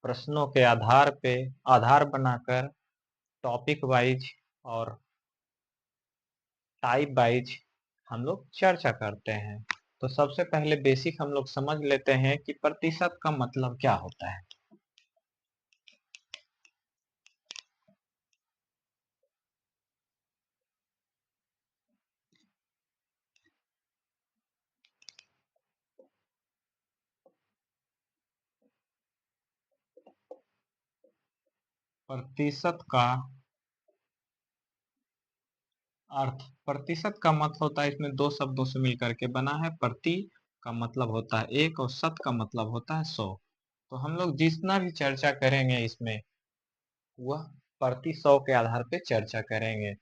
प्रश्नों के आधार पे आधार बनाकर टॉपिक वाइज और टाइप वाइज हम लोग चर्चा करते हैं। तो सबसे पहले बेसिक हम लोग समझ लेते हैं कि प्रतिशत का मतलब क्या होता है। प्रतिशत का अर्थ, प्रतिशत का मतलब होता है, इसमें दो शब्दों से मिलकर के बना है। प्रति का मतलब होता है एक और शत का मतलब होता है 100। तो हम लोग जितना भी चर्चा करेंगे इसमें वह प्रति 100 के आधार पे चर्चा करेंगे।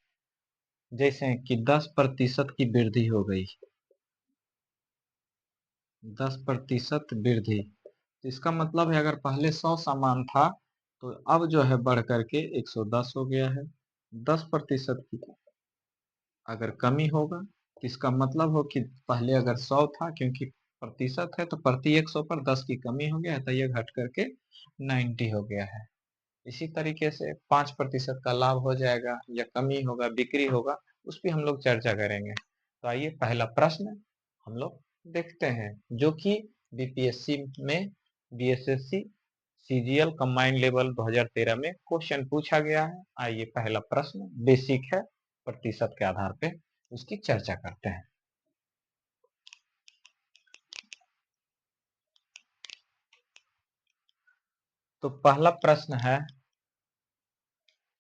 जैसे कि 10% की वृद्धि हो गई, 10% वृद्धि, तो इसका मतलब है अगर पहले 100 सामान था तो अब जो है बढ़ करके 110 हो गया है। 10% की अगर कमी होगा तो इसका मतलब हो कि पहले अगर 100 था, क्योंकि प्रतिशत है तो प्रति 100 पर 10 की कमी हो गया है, तो यह घट करके 90 हो गया है। इसी तरीके से 5% का लाभ हो जाएगा या कमी होगा, बिक्री होगा, उस पर हम लोग चर्चा करेंगे। तो आइए पहला प्रश्न हम लोग देखते हैं, जो कि बीपीएससी में बीएसएससी सीजीएल कंबाइंड लेवल 2013 में क्वेश्चन पूछा गया है। आइए पहला प्रश्न बेसिक है, प्रतिशत के आधार पे उसकी चर्चा करते हैं। तो पहला प्रश्न है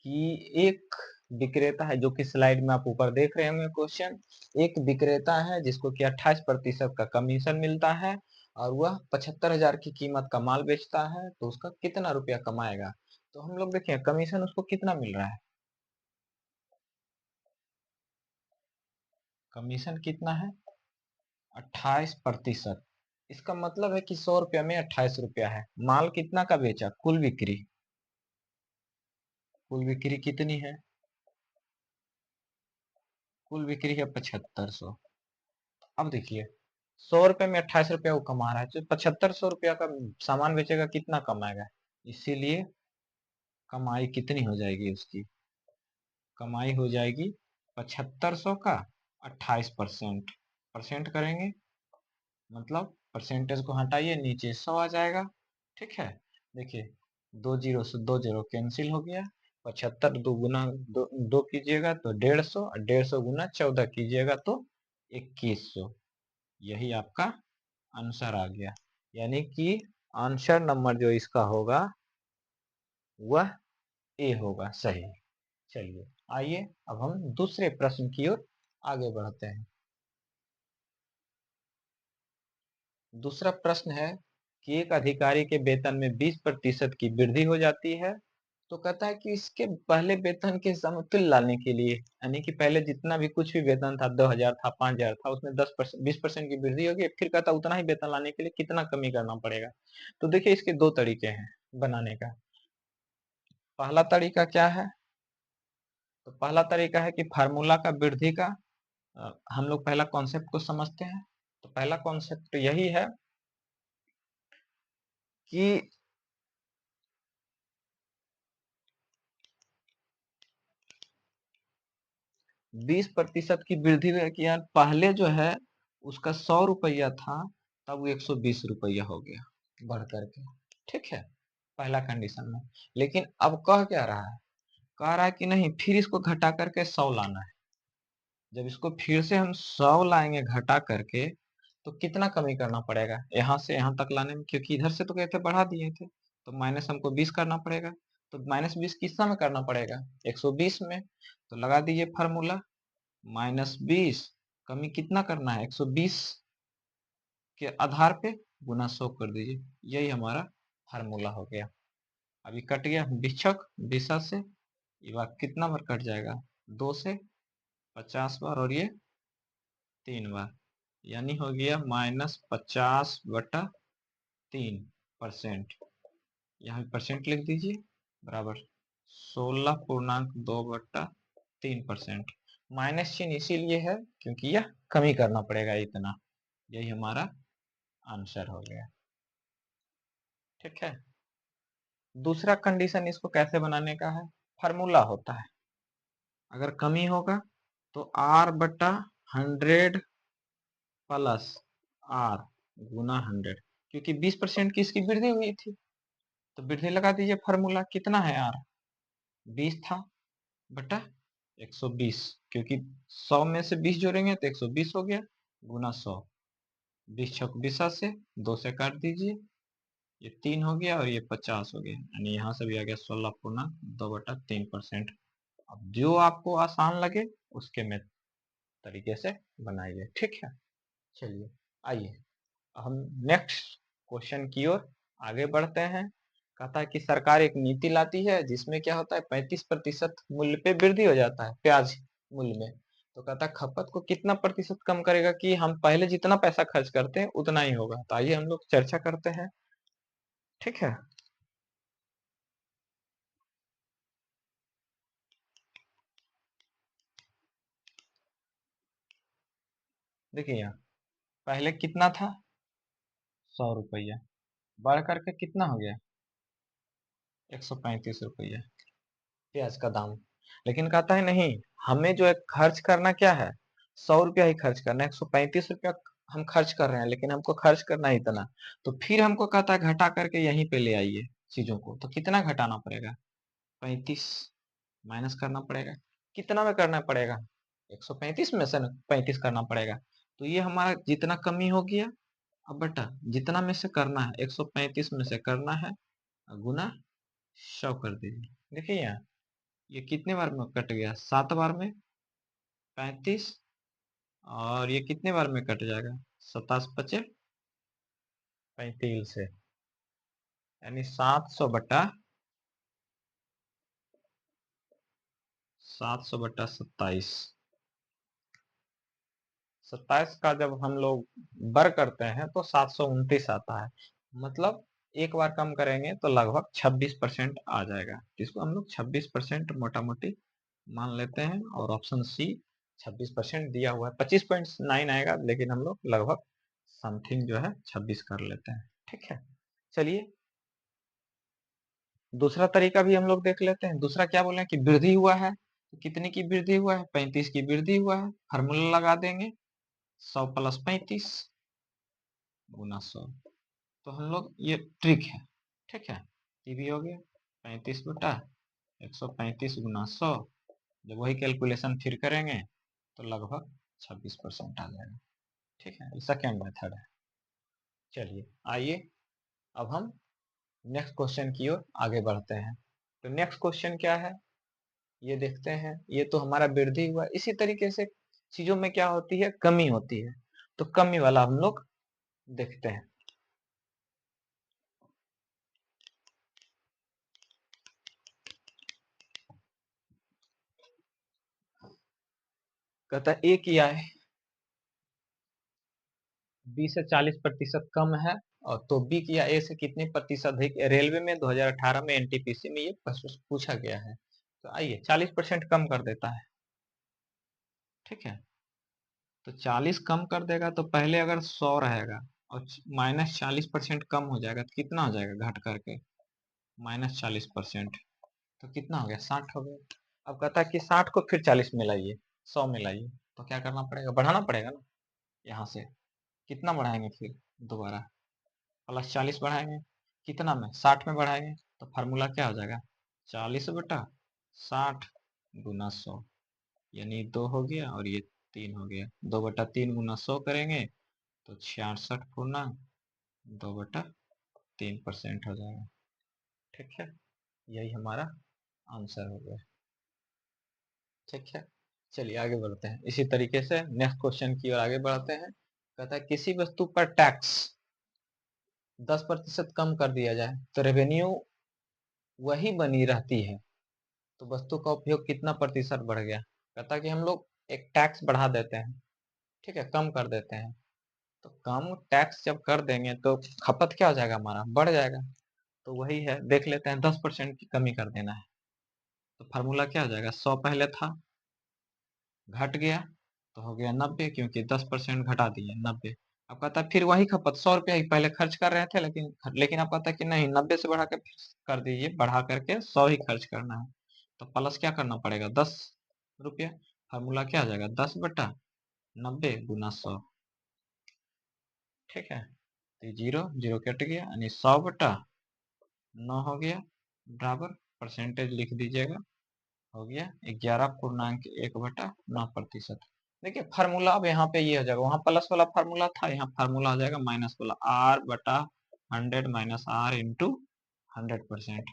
कि एक विक्रेता है, जो कि स्लाइड में आप ऊपर देख रहे होंगे क्वेश्चन। एक विक्रेता है जिसको कि 28% का कमीशन मिलता है और वह 75,000 की कीमत का माल बेचता है, तो उसका कितना रुपया कमाएगा। तो हम लोग देखिए कमीशन उसको कितना मिल रहा है। कमीशन कितना है, 28%। इसका मतलब है कि 100 रुपया में 28 रुपया है। माल कितना का बेचा, कुल बिक्री, कुल बिक्री कितनी है, कुल बिक्री है 7500। अब देखिए 100 रुपए में 28 रुपया वो कमा रहा है, तो 7500 रुपया का सामान बेचेगा, कितना कमाएगा। इसीलिए कमाई कितनी हो जाएगी उसकी, कमाई हो जाएगी 7500 का 28%। परसेंट करेंगे मतलब परसेंटेज को हटाइए, नीचे 100 आ जाएगा। ठीक है, देखिए दो जीरो से दो जीरो कैंसिल हो गया। 75 दो गुना दो कीजिएगा तो 150, और 150 गुना 14 कीजिएगा तो 2100। यही आपका आंसर आ गया। यानी कि आंसर नंबर जो इसका होगा वह ए होगा, सही। चलिए आइए अब हम दूसरे प्रश्न की ओर आगे बढ़ते हैं। दूसरा प्रश्न है कि एक अधिकारी के वेतन में 20% की वृद्धि हो जाती है। तो कहता है कि इसके पहले वेतन के समतुल्य लाने के लिए, यानी कि पहले जितना भी कुछ भी वेतन था, 2000 था, 5000 था, उसमें 20% की वृद्धि होगी। फिर कहता उतना ही वेतन लाने के लिए कितना कमी करना पड़ेगा। तो देखिए इसके दो तरीके हैं बनाने का। पहला तरीका क्या है, तो पहला तरीका है कि फार्मूला का वृद्धि का हम लोग पहला कॉन्सेप्ट को समझते हैं। तो पहला कॉन्सेप्ट यही है कि 20% की वृद्धि हुई कि यार पहले जो है उसका 100 रुपया था, तब वो 120 रुपया हो गया बढ़ करके। ठीक है, पहला कंडीशन में। लेकिन अब कह क्या रहा है, कह रहा है कि नहीं, फिर इसको घटा करके 100 लाना है। जब इसको फिर से हम 100 लाएंगे घटा करके, तो कितना कमी करना पड़ेगा यहाँ से यहाँ तक लाने में, क्योंकि इधर से तो कहते बढ़ा दिए थे, तो माइनस हमको 20 करना पड़ेगा। तो माइनस 20 किस में करना पड़ेगा, 120 में। तो लगा दीजिए फार्मूला, -20 कमी कितना करना है, 120 के आधार पे गुना 100 कर दीजिए। यही हमारा फार्मूला हो गया। अभी कट गया बिछक 20 से, ये बार कितना बार कट जाएगा, 2 से 50 बार, और ये 3 बार, यानी हो गया -50/3%। यहाँ परसेंट लिख दीजिए, बराबर 16.2/3%। माइनस चिन्ह इसीलिए है क्योंकि यह कमी करना पड़ेगा इतना। यही हमारा आंसर हो गया। ठीक है, दूसरा कंडीशन इसको कैसे बनाने का है, फार्मूला होता है, अगर कमी होगा तो R बटा 100 प्लस R गुना 100, क्योंकि 20% की इसकी वृद्धि हुई थी, तो वृद्धि लगा दीजिए, फार्मूला कितना है R 20 था बटा 120, क्योंकि 100 में से 20 जोड़ेंगे तो 120 हो गया, गुना 100, 20 छक 20 से 2 से काट दीजिए, ये 3 हो गया और ये 50 हो गया, यानी यहाँ से भी आ गया 16 पूर्णांक 2/3%। अब जो आपको आसान लगे उसके में तरीके से बनाइए, ठीक है। चलिए आइए हम नेक्स्ट क्वेश्चन की ओर आगे बढ़ते हैं। कहता है कि सरकार एक नीति लाती है जिसमें क्या होता है 35% मूल्य पे वृद्धि हो जाता है प्याज मूल्य में, तो कहता है खपत को कितना प्रतिशत कम करेगा कि हम पहले जितना पैसा खर्च करते हैं उतना ही होगा। तो आइए हम लोग चर्चा करते हैं, ठीक है। देखिए यहाँ पहले कितना था 100 रुपया, बढ़ करके कितना हो गया 135 रुपया प्याज का दाम। लेकिन कहता है नहीं, हमें जो है खर्च करना क्या है 100 रुपया ही खर्च करना है, 135 रुपया हम खर्च कर रहे हैं लेकिन हमको खर्च करना है इतना। तो फिर हमको कहता है घटा करके यहीं पे ले आइए चीजों को, तो कितना घटाना पड़ेगा 35 माइनस करना पड़ेगा, कितना में करना पड़ेगा 135 में से 35 करना पड़ेगा। तो ये हमारा जितना कमी हो गया, अब बटा जितना में से करना है 135 में से करना है, गुना 100 कर दीजिए। देखिए यहाँ ये कितने बार में कट गया 7 बार में 35, और ये कितने बार में कट जाएगा 27 × 5 से, यानी 700/27, 27 का जब हम लोग बर करते हैं तो 729 आता है, मतलब एक बार कम करेंगे तो लगभग 26% आ जाएगा, जिसको हम लोग 26% मोटा मोटी मान लेते हैं। और ऑप्शन सी 26% दिया हुआ है, 25.9 आएगा लेकिन हम लोग लगभग समथिंग जो है 26 कर लेते हैं, ठीक है। चलिए दूसरा तरीका भी हम लोग देख लेते हैं। दूसरा क्या बोले कि वृद्धि हुआ है, तो कितने की वृद्धि हुआ है 35 की वृद्धि हुआ है, फार्मूला लगा देंगे 100 + 35 गुना 100। तो हम लोग ये ट्रिक है, ठीक है, ये भी हो गया 35/135 गुना 100, जब वही कैलकुलेशन फिर करेंगे तो लगभग 26% आ जाएगा, ठीक है। ये सेकेंड मेथड है। चलिए आइए अब हम नेक्स्ट क्वेश्चन की ओर आगे बढ़ते हैं। तो नेक्स्ट क्वेश्चन क्या है ये देखते हैं। ये तो हमारा वृद्धि हुआ, इसी तरीके से चीजों में क्या होती है कमी होती है, तो कमी वाला हम लोग देखते हैं। कहता है ए की आय 20 से 40% कम है, और तो बी की आय ए से कितने प्रतिशत अधिक। रेलवे में 2018 में एनटीपीसी में ये प्रश्न पूछा गया है। तो आइए 40% कम कर देता है, ठीक है। तो 40 कम कर देगा तो पहले अगर 100 रहेगा और -40% कम हो जाएगा तो कितना हो जाएगा घट करके -40%, तो कितना हो गया 60 हो गया। अब कहता है कि 60 को फिर 40 में लाइए 100 में लाइए, तो क्या करना पड़ेगा बढ़ाना पड़ेगा ना। यहाँ से कितना बढ़ाएंगे फिर दोबारा +40 बढ़ाएंगे, कितना में 60 में बढ़ाएंगे, तो फार्मूला क्या हो जाएगा 40/60 गुना 100, यानी 2 हो गया और ये 3 हो गया, 2/3 गुना 100 करेंगे तो 66 पूर्णांक 2/3% हो जाएगा, ठीक है। यही हमारा आंसर हो गया, ठीक है। चलिए आगे बढ़ते हैं, इसी तरीके से नेक्स्ट क्वेश्चन की ओर आगे बढ़ते हैं। कहता है किसी वस्तु पर टैक्स 10% कम कर दिया जाए तो रेवेन्यू वही बनी रहती है, तो वस्तु का उपयोग कितना प्रतिशत बढ़ गया। कहता है कि हम लोग एक टैक्स बढ़ा देते हैं, ठीक है, कम कर देते हैं, तो कम टैक्स जब कर देंगे तो खपत क्या हो जाएगा हमारा बढ़ जाएगा। तो वही है, देख लेते हैं 10% की कमी कर देना है, तो फार्मूला क्या हो जाएगा 100 पहले था घट गया तो हो गया 90, क्योंकि 10% घटा दिए 90, अब कहता है फिर वही खपत 100 रुपया ही पहले खर्च कर रहे थे, लेकिन अब कहता है कि नहीं 90 से बढ़ा के कर दीजिए, बढ़ा करके 100 ही खर्च करना है। तो प्लस क्या करना पड़ेगा 10 रुपया। फार्मूला क्या आ जाएगा 10/90 गुना 100। ठीक है, तो जीरो जीरो कट गया यानी 100/9 हो गया, बराबर परसेंटेज लिख दीजिएगा, हो गया 11.1/9%। देखिए फार्मूला अब यहाँ पे ये हो जाएगा, वहां प्लस वाला फार्मूला था, यहाँ फार्मूला आ जाएगा माइनस वाला, R/100 माइनस R इंटू 100%।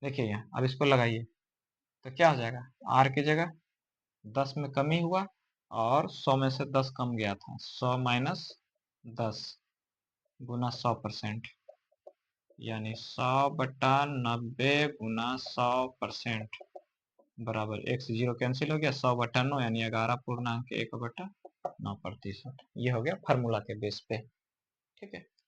देखिए यहाँ अब इसको लगाइए तो क्या हो जाएगा, R की जगह 10 में कमी हुआ और 100 में से 10 कम गया था, 100 माइनस 10 गुना 100%, यानी 100/90 गुना 100% बराबर, एक से जीरो कैंसिल हो गया, 100/9 यानी 11.1/9%। ये हो गया फार्मूला के बेस पे। ठीक है।